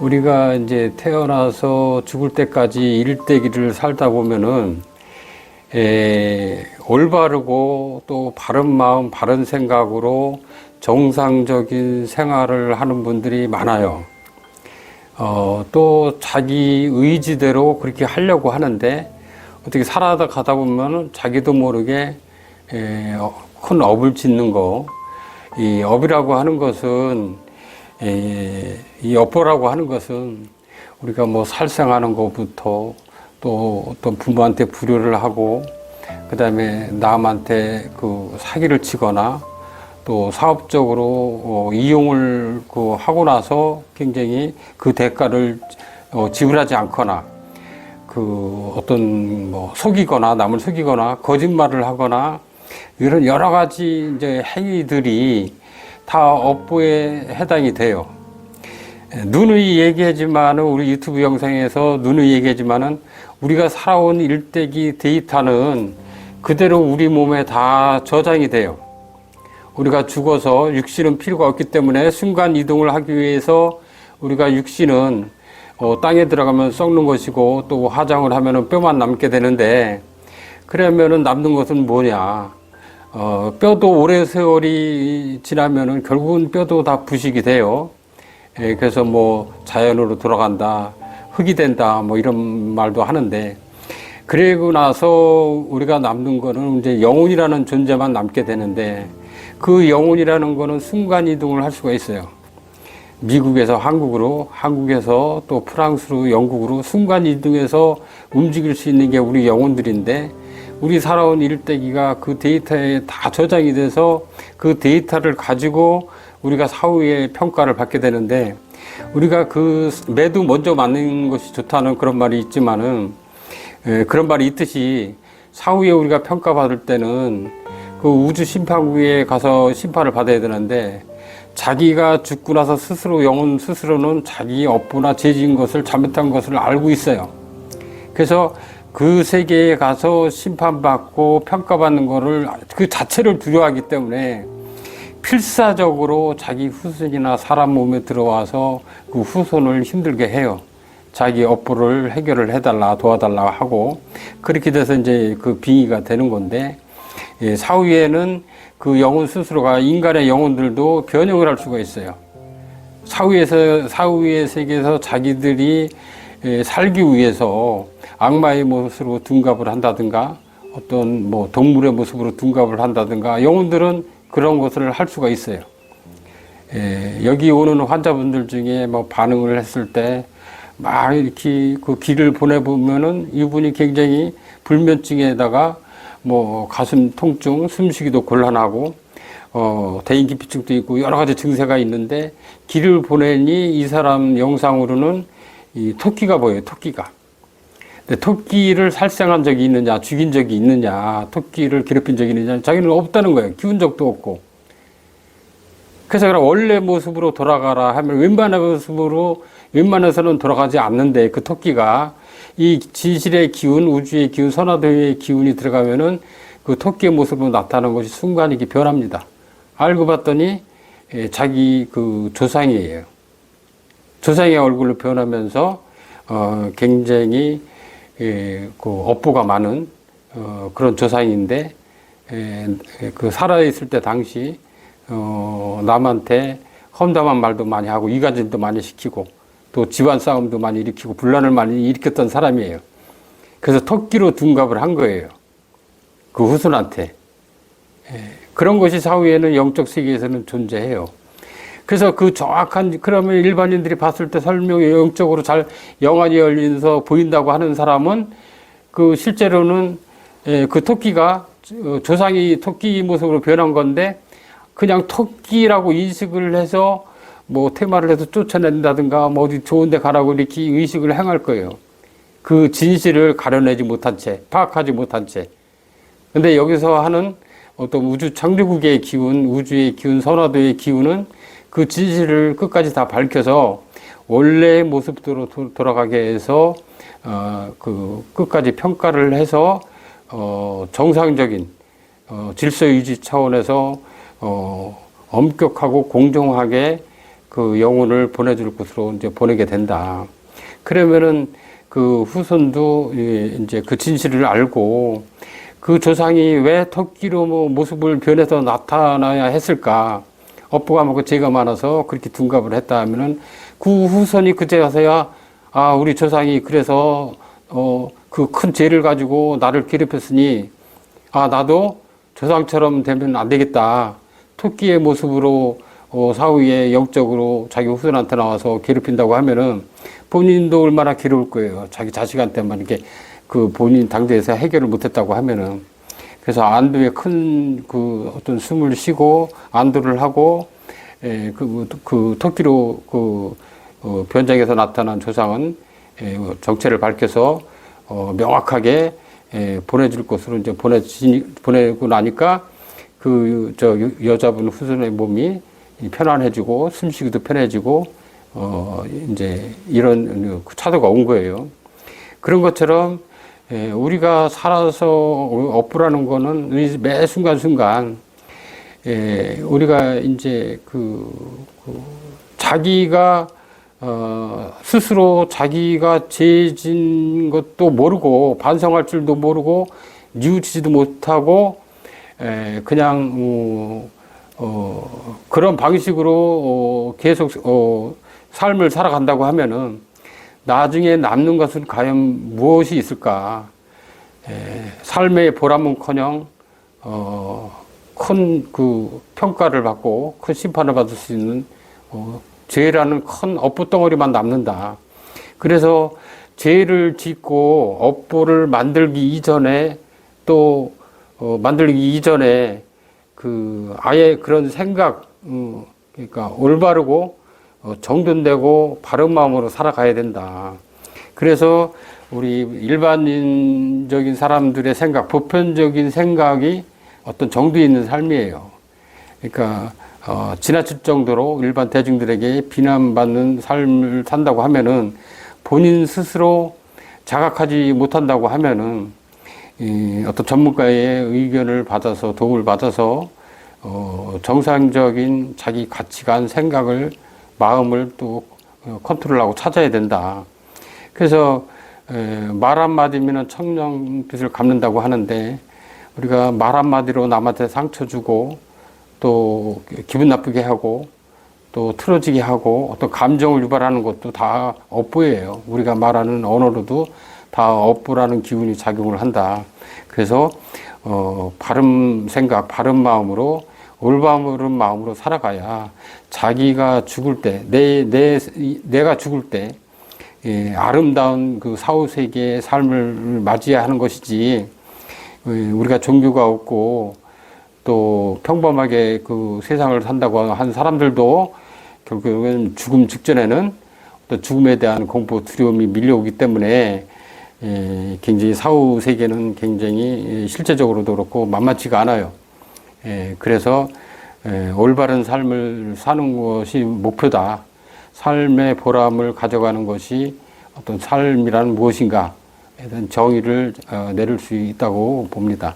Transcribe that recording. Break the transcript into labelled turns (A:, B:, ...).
A: 우리가 이제 태어나서 죽을 때까지 일대기를 살다 보면은 올바르고 또 바른 마음, 바른 생각으로 정상적인 생활을 하는 분들이 많아요. 또 자기 의지대로 그렇게 하려고 하는데 어떻게 살아다 가다 보면은 자기도 모르게 큰 업을 짓는 거. 이 업이라고 하는 것은 이 업보라고 하는 것은 우리가 뭐 살생하는 것부터 또 어떤 부모한테 불효를 하고 그 다음에 남한테 그 사기를 치거나 또 사업적으로 이용을 하고 나서 굉장히 그 대가를 지불하지 않거나 그 어떤 뭐 속이거나 남을 속이거나 거짓말을 하거나 이런 여러 가지 이제 행위들이 다 업보에 해당이 돼요. 누누이 얘기하지만은 우리 유튜브 영상에서 누누이 얘기하지만은 우리가 살아온 일대기 데이터는 그대로 우리 몸에 다 저장이 돼요. 우리가 죽어서 육신은 필요가 없기 때문에 순간 이동을 하기 위해서 우리가 육신은 땅에 들어가면 썩는 것이고 또 화장을 하면은 뼈만 남게 되는데 그러면은 남는 것은 뭐냐? 뼈도 오래 세월이 지나면은 결국은 뼈도 다 부식이 돼요. 그래서 뭐 자연으로 돌아간다, 흙이 된다, 뭐 이런 말도 하는데 그리고 나서 우리가 남는 거는 이제 영혼이라는 존재만 남게 되는데 그 영혼이라는 거는 순간 이동을 할 수가 있어요. 미국에서 한국으로, 한국에서 또 프랑스로, 영국으로 순간 이동해서 움직일 수 있는 게 우리 영혼들인데 우리 살아온 일대기가 그 데이터에 다 저장이 돼서 그 데이터를 가지고 우리가 사후에 평가를 받게 되는데 우리가 그 매도 먼저 맞는 것이 좋다는 그런 말이 있지만은 그런 말이 있듯이 사후에 우리가 평가받을 때는 그 우주 심판국에 가서 심판을 받아야 되는데 자기가 죽고 나서 스스로 영혼 스스로는 자기 업보나 죄진 것을 잘못한 것을 알고 있어요. 그래서 그 세계에 가서 심판받고 평가받는 거를 그 자체를 두려워하기 때문에 필사적으로 자기 후손이나 사람 몸에 들어와서 그 후손을 힘들게 해요. 자기 업보를 해결을 해달라 도와달라 하고 그렇게 돼서 이제 그 빙의가 되는 건데 사후에는 그 영혼 스스로가 인간의 영혼들도 변형을 할 수가 있어요. 사후의 세계에서 자기들이 살기 위해서 악마의 모습으로 둔갑을 한다든가 어떤 뭐 동물의 모습으로 둔갑을 한다든가 영혼들은 그런 것을 할 수가 있어요. 여기 오는 환자분들 중에 뭐 반응을 했을 때 막 이렇게 그 길을 보내보면은 이분이 굉장히 불면증에다가 뭐 가슴 통증, 숨쉬기도 곤란하고 대인기피증도 있고 여러 가지 증세가 있는데 길을 보내니 이 사람 영상으로는 이 토끼가 보여요. 토끼가. 근데 토끼를 살생한 적이 있느냐, 죽인 적이 있느냐, 토끼를 괴롭힌 적이 있느냐, 자기는 없다는 거예요. 키운 적도 없고. 그래서 그럼 원래 모습으로 돌아가라 하면 웬만해서는 돌아가지 않는데 그 토끼가 이 진실의 기운, 우주의 기운, 선화도의 기운이 들어가면은 그 토끼의 모습으로 나타나는 것이 순간 이게 변합니다. 알고 봤더니 자기 그 조상이에요. 조상의 얼굴로 변하면서 굉장히 그 업보가 많은 그런 조상인데 그 살아있을 때 당시 남한테 험담한 말도 많이 하고 이간질도 많이 시키고 또 집안 싸움도 많이 일으키고 분란을 많이 일으켰던 사람이에요. 그래서 토끼로 둔갑을 한 거예요. 그 후손한테. 그런 것이 사후에는 영적 세계에서는 존재해요. 그래서 그 정확한, 그러면 일반인들이 봤을 때 설명이 영적으로 잘 영안이 열려서 보인다고 하는 사람은 그 실제로는 그 토끼가 조상이 토끼 모습으로 변한 건데 그냥 토끼라고 인식을 해서 뭐 테마를 해서 쫓아낸다든가 뭐 어디 좋은 데 가라고 이렇게 의식을 행할 거예요. 그 진실을 가려내지 못한 채, 파악하지 못한 채. 근데 여기서 하는 어떤 우주 창조국의 기운, 우주의 기운, 선화도의 기운은 그 진실을 끝까지 다 밝혀서 원래의 모습대로 돌아가게 해서 그 끝까지 평가를 해서 정상적인 질서 유지 차원에서 엄격하고 공정하게 그 영혼을 보내줄 곳으로 이제 보내게 된다. 그러면은 그 후손도 이제 그 진실을 알고 그 조상이 왜 토끼로 뭐 모습을 변해서 나타나야 했을까? 업보가 많고 죄가 많아서 그렇게 둔갑을 했다 하면은 그 후손이 그제 가서야 아, 우리 조상이 그래서 그 큰 죄를 가지고 나를 괴롭혔으니 아, 나도 조상처럼 되면 안 되겠다. 토끼의 모습으로 사후에 영적으로 자기 후손한테 나와서 괴롭힌다고 하면은 본인도 얼마나 괴로울 거예요. 자기 자식한테만 이렇게 그 본인 당대에서 해결을 못했다고 하면은. 그래서 안도에 큰 그 어떤 숨을 쉬고 안도를 하고 그 토끼로 변장해서 나타난 조상은 정체를 밝혀서 명확하게 보내줄 곳으로 이제 보내고 나니까 그 여자분 후손의 몸이 편안해지고 숨쉬기도 편해지고 이제 이런 차도가 온 거예요. 그런 것처럼 우리가 살아서 업부라는 거는 매 순간순간 우리가 이제 자기가 스스로 자기가 죄진 것도 모르고 반성할 줄도 모르고 뉘우치지도 못하고 그냥 그런 방식으로 계속 삶을 살아간다고 하면은 나중에 남는 것은 과연 무엇이 있을까? 삶의 보람은커녕 큰 그 평가를 받고 큰 심판을 받을 수 있는 죄라는 큰 업보덩어리만 남는다. 그래서 죄를 짓고 업보를 만들기 이전에 또 만들기 이전에 그 아예 그런 생각, 그러니까 올바르고 정돈되고 바른 마음으로 살아가야 된다. 그래서 우리 일반적인 사람들의 생각, 보편적인 생각이 어떤 정도에 있는 삶이에요. 그러니까 지나칠 정도로 일반 대중들에게 비난받는 삶을 산다고 하면은 본인 스스로 자각하지 못한다고 하면은 어떤 전문가의 의견을 받아서 도움을 받아서 정상적인 자기 가치관, 생각을, 마음을 또 컨트롤하고 찾아야 된다. 그래서 말 한마디면 청정빛을 갚는다고 하는데 우리가 말 한마디로 남한테 상처 주고 또 기분 나쁘게 하고 또 틀어지게 하고 어떤 감정을 유발하는 것도 다 업보예요. 우리가 말하는 언어로도 다 업보라는 기운이 작용을 한다. 그래서 바른 생각, 바른 마음으로 올바른 마음으로 살아가야 자기가 죽을 때, 내가 죽을 때 아름다운 그 사후세계의 삶을 맞이해야 하는 것이지 우리가 종교가 없고 또 평범하게 그 세상을 산다고 한 사람들도 결국은 죽음 직전에는 또 죽음에 대한 공포, 두려움이 밀려오기 때문에 굉장히 사후 세계는 굉장히 실제적으로도 그렇고 만만치가 않아요. 그래서 올바른 삶을 사는 것이 목표다. 삶의 보람을 가져가는 것이 어떤 삶이란 무엇인가에 대한 정의를 내릴 수 있다고 봅니다.